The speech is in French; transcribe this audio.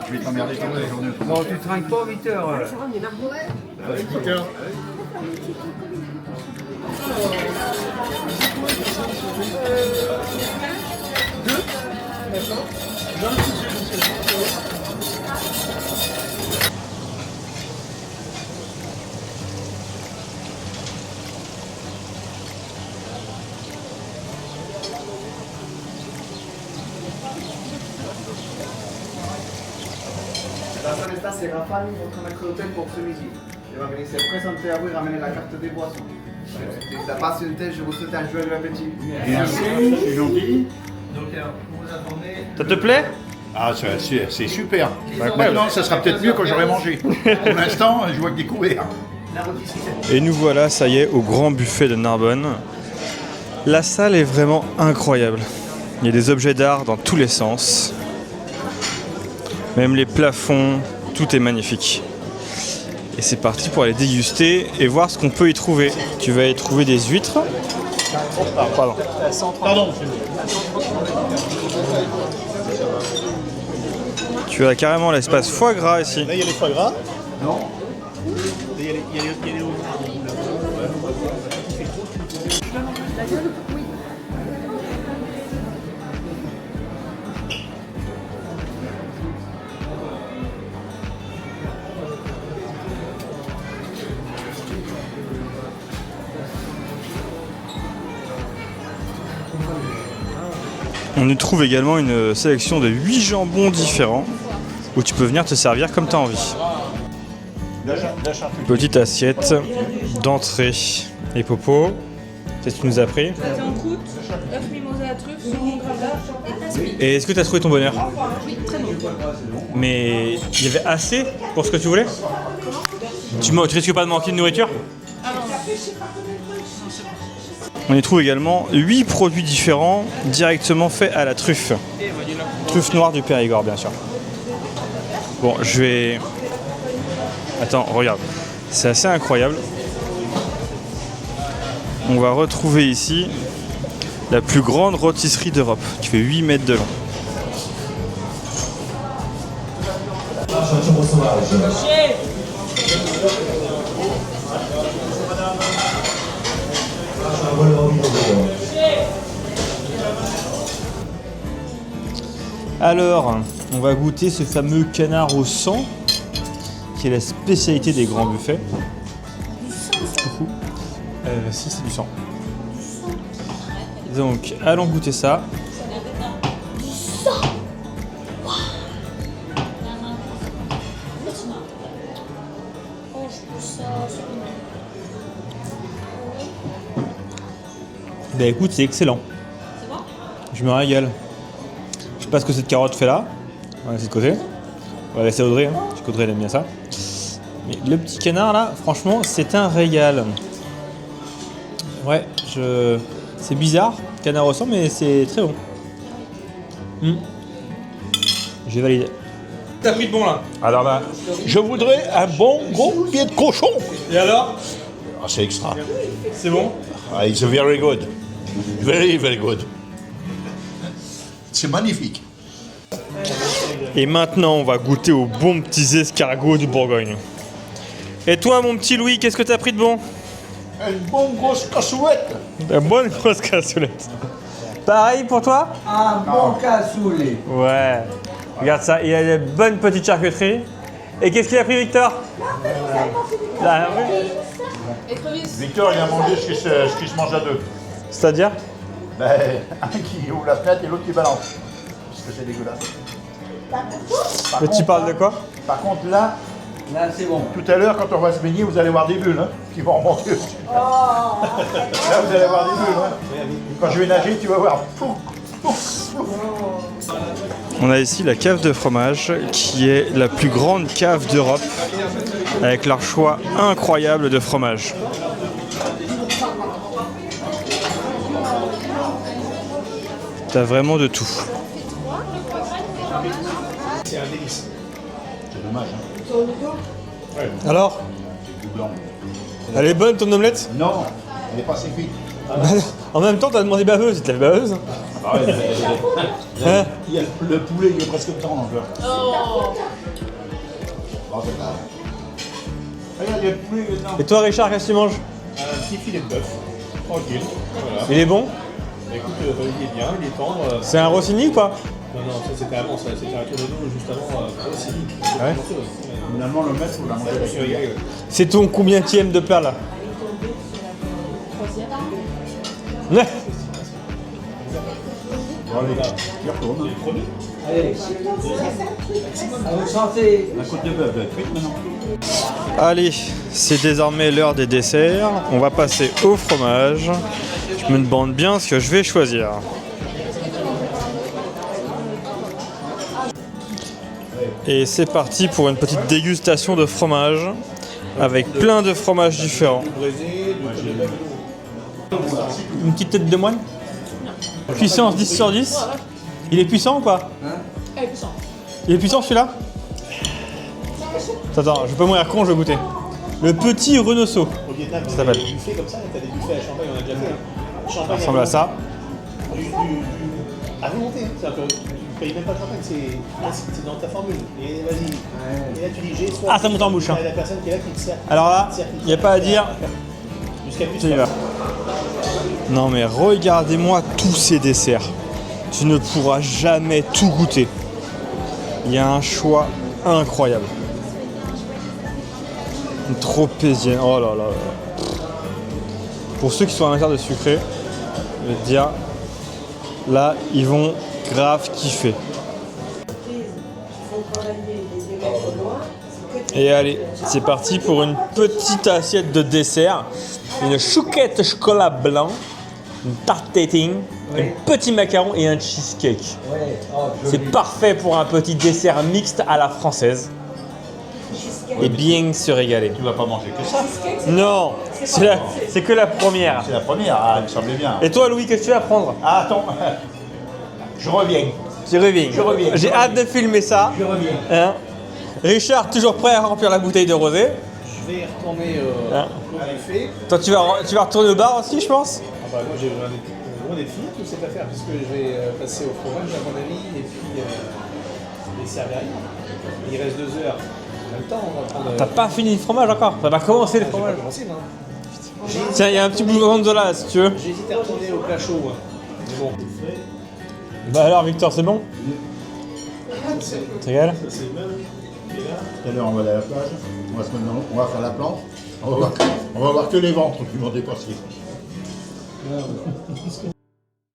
Je vais t'emmerder toute la journée. Bon, tu trinques pas 8 heures. 8 heures. Personne está, c'est Rafal, votre maître d'hôtel pour ce midi. Il va venir se présenter à vous et ramener la carte des boissons. De la patientèle, je vous souhaite un joyeux appétit. Merci, c'est gentil. Donc, vous vous attendez. Ça te plaît? Ah, c'est super. Maintenant, ça sera peut-être mieux quand j'aurai mangé. Pour l'instant, je vois que des couverts. Et nous voilà, ça y est, au grand buffet de Narbonne. La salle est vraiment incroyable. Il y a des objets d'art dans tous les sens. Même les plafonds, tout est magnifique. Et c'est parti pour aller déguster et voir ce qu'on peut y trouver. Tu vas y trouver des huîtres. Pardon. Tu as carrément l'espace foie gras ici. Là, il y a les foie gras. Non. Il y a les On y trouve également une sélection de 8 jambons différents où tu peux venir te servir comme tu as envie. Petite assiette d'entrée et popo. Qu'est-ce que tu nous as pris? Pâté en croûte, œuf mimosa à truffe, saumon graveur et tasquille. Et est-ce que tu as trouvé ton bonheur? Oui, très bon. Mais il y avait assez pour ce que tu voulais? Tu risques pas de manquer de nourriture? On y trouve également 8 produits différents directement faits à la truffe. Truffe noire du Périgord, bien sûr. Bon, je vais... Attends, regarde. C'est assez incroyable. On va retrouver ici la plus grande rôtisserie d'Europe, qui fait 8 mètres de long. Alors, on va goûter ce fameux canard au sang, qui est la spécialité des grands buffets. Si, c'est du sang. Donc, allons goûter ça. Bah écoute, c'est excellent. C'est bon? Je me régale. Je sais pas ce que cette carotte fait là. On va laisser de côté. On va laisser Audrey. Hein. Parce qu'Audrey elle aime bien ça. Mais le petit canard là, franchement, c'est un régal. Ouais, c'est bizarre, canard au sang, mais c'est très bon. J'ai validé. T'as pris de bon là? Alors là, je voudrais un bon gros pied de cochon. Et alors? Ah, c'est extra. C'est bon? Ah, it's very good. Very, very good. C'est magnifique. Et maintenant, on va goûter aux bons petits escargots du Bourgogne. Et toi, mon petit Louis, qu'est-ce que t'as pris de bon? Une bonne grosse cassouette. Une bonne grosse cassolette. Pareil pour toi? Un bon cassoulet. Ouais. Regarde ça, il a des bonnes petites charcuteries. Et qu'est-ce qu'il a pris, Victor? Là, oui. Écrevisse. Victor, il a mangé ce qui se mange à deux. C'est-à-dire? Ben, un qui ouvre la fenêtre et l'autre qui balance. Parce que c'est dégueulasse. Mais tu parles de quoi? Par contre, là, Là, c'est bon. tout à l'heure, quand on va se baigner, vous allez voir des bulles hein, qui vont remonter aussi. Là, vous allez voir des bulles. Hein. Quand je vais nager, tu vas voir. On a ici la cave de fromage, qui est la plus grande cave d'Europe, avec leur choix incroyable de fromage. T'as vraiment de tout. C'est un délice. C'est dommage. Hein. Alors? Du blanc. Elle est bonne ton omelette? Non, elle est pas assez cuite. En même temps, t'as demandé baveuse, t'as fait baveuse? Ah ouais, Hein? il y a le poulet, il est presque dedans, donc. Oh. Oh, c'est pas. Regarde, il y a le poulet dedans. Et toi Richard, qu'est-ce que tu manges? Un petit filet de bœuf, tranquille. Voilà. Il est bon? Écoute, il est bien, il est tendre. C'est un Rossini ou pas? Non, non, ça c'était avant, ça c'était un tourneau juste avant. Aussi. Ouais. Finalement, le maître, on l'a mangé avec le gars. C'est ton combienième de plat là? Ouais. Bon, allez, tu retournes. Allez. À votre santé. La côte de bœuf doit être cuite maintenant. Allez, c'est désormais l'heure des desserts. On va passer au fromage. Je me demande bien ce que je vais choisir. Et c'est parti pour une petite dégustation de fromage avec plein de fromages différents. Une petite tête de moine? Puissance 10 sur 10. Il est puissant ou pas? Elle est puissante. Il est puissant celui-là? Attends, je vais pas mourir con, je vais goûter. Le petit Renausseau. Au Vietnam, Ça il y a s'appelle. des buffets comme ça, t'as des buffets à Champagne, on a déjà fait. Hein. Ça Champagne ressemble à ça. à volonté, hein. C'est-à-dire que tu payes même pas de champagne, c'est dans ta formule. Et vas-y. Et là tu dis j'ai soit. Ah, ça monte en bouche, hein. La personne qui est là qui te sert. Alors là, il n'y a pas à dire. Jusqu'à plus. Tu y vas. Non mais regardez-moi tous ces desserts. Tu ne pourras jamais tout goûter. Il y a un choix incroyable. Une tropézienne. Oh là là. Pour ceux qui sont amateurs de sucré, je vais te dire, là, ils vont grave kiffer. Et allez, c'est parti pour une petite assiette de dessert. Une chouquette chocolat blanc, une tarte tating, un petit macaron et un cheesecake. Ouais. Oh, C'est parfait pour un petit dessert mixte à la française. Et bien se régaler. Tu vas pas manger que ça. Non, c'est que la première. C'est la première, ah, il me semblait bien. Et toi Louis, qu'est-ce que tu vas prendre? Ah, attends, je reviens. Tu reviens. Je reviens. J'ai hâte de filmer ça. Je reviens. Hein? Richard, toujours prêt à remplir la bouteille de rosé. Je vais y retourner Hein? au buffet. Toi, tu vas retourner au bar aussi, je pense. Ah bah moi j'ai loin d'être fini toute cette affaire puisque je vais passer au fromage à mon avis et puis les servir. Il reste 2 heures. En même temps on va prendre. T'as pas fini le fromage encore. Ça va commencer le J'ai pas fromage. commencé non. Tiens, il y a un petit bout de gonzola si tu veux. J'hésite à retourner au plat chaud. Hein. Mais bon. Bah alors Victor, c'est bon? Tu régales? Tout à l'heure, on va aller à la plage, on va se mettre on va faire la planche, on va voir que les ventres qui vont dépasser.